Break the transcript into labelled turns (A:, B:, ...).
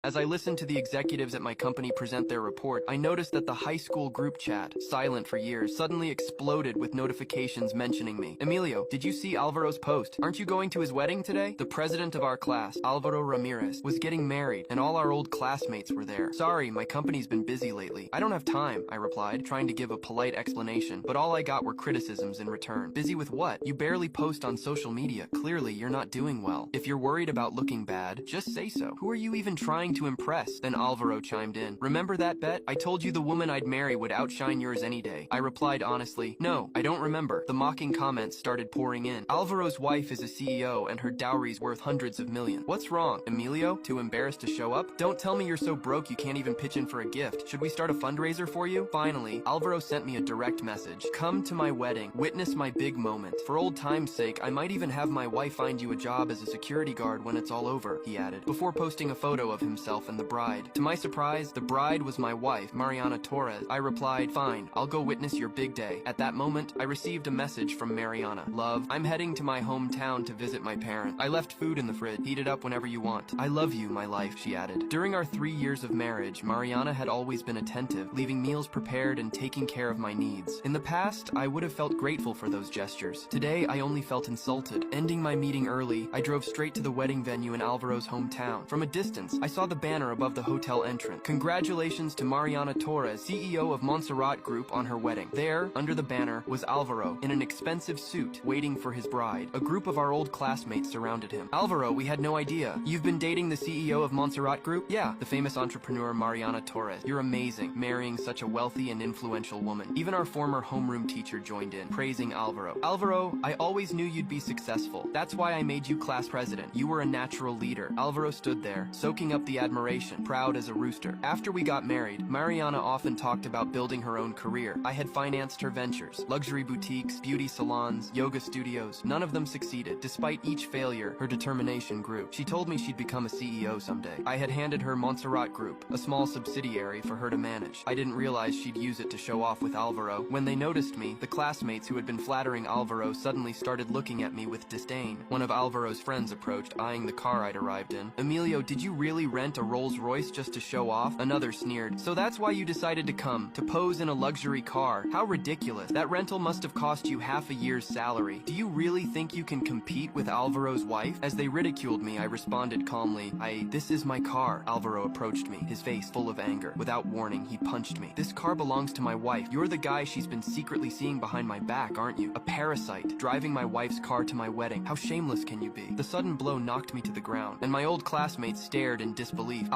A: As I listened to the executives at my company present their report, I noticed that the high school group chat, silent for years, suddenly exploded with notifications mentioning me. Emilio, did you see Alvaro's post? Aren't you going to his wedding today? The president of our class, Alvaro Ramirez, was getting married, and all our old classmates were there. Sorry, my company's been busy lately. I don't have time, I replied, trying to give a polite explanation, but all I got were criticisms in return. Busy with what? You barely post on social media. Clearly, you're not doing well. If you're worried about looking bad, just say so. Who are you even trying to impress? Then Alvaro chimed in. Remember that bet? I told you the woman I'd marry would outshine yours any day. I replied honestly, no, I don't remember. The mocking comments started pouring in. Alvaro's wife is a CEO and her dowry's worth hundreds of millions. What's wrong? Emilio? Too embarrassed to show up? Don't tell me you're so broke you can't even pitch in for a gift. Should we start a fundraiser for you? Finally, Alvaro sent me a direct message. Come to my wedding. Witness my big moment. For old time's sake, I might even have my wife find you a job as a security guard when it's all over, he added, before posting a photo of himself and the bride. To my surprise, the bride was my wife, Mariana Torres. I replied, fine, I'll go witness your big day. At that moment, I received a message from Mariana. Love, I'm heading to my hometown to visit my parents. I left food in the fridge. Heat it up whenever you want. I love you, my life, she added. During our 3 years of marriage, Mariana had always been attentive, leaving meals prepared and taking care of my needs. In the past, I would have felt grateful for those gestures. Today, I only felt insulted. Ending my meeting early, I drove straight to the wedding venue in Alvaro's hometown. From a distance, I saw the banner above the hotel entrance. Congratulations to Mariana Torres, CEO of Montserrat Group, on her wedding. There, under the banner, was Alvaro, in an expensive suit, waiting for his bride. A group of our old classmates surrounded him. Alvaro, we had no idea. You've been dating the CEO of Montserrat Group? Yeah, the famous entrepreneur Mariana Torres. You're amazing, marrying such a wealthy and influential woman. Even our former homeroom teacher joined in, praising Alvaro. Alvaro, I always knew you'd be successful. That's why I made you class president. You were a natural leader. Alvaro stood there, soaking up the admiration, proud as a rooster. After we got married, Mariana often talked about building her own career. I had financed her ventures, luxury boutiques, beauty salons, yoga studios. None of them succeeded. Despite each failure, her determination grew. She told me she'd become a CEO someday. I had handed her Montserrat Group, a small subsidiary for her to manage. I didn't realize she'd use it to show off with Alvaro. When they noticed me, the classmates who had been flattering Alvaro suddenly started looking at me with disdain. One of Alvaro's friends approached, eyeing the car I'd arrived in. Emilio, did you really rent a Rolls Royce just to show off? Another sneered. So that's why you decided to come, to pose in a luxury car. How ridiculous. That rental must have cost you half a year's salary. Do you really think you can compete with Alvaro's wife? As they ridiculed me, I responded calmly, this is my car. Alvaro approached me, his face full of anger. Without warning, he punched me. This car belongs to my wife. You're the guy she's been secretly seeing behind my back, aren't you? A parasite, driving my wife's car to my wedding. How shameless can you be? The sudden blow knocked me to the ground, and my old classmates stared in disbelief.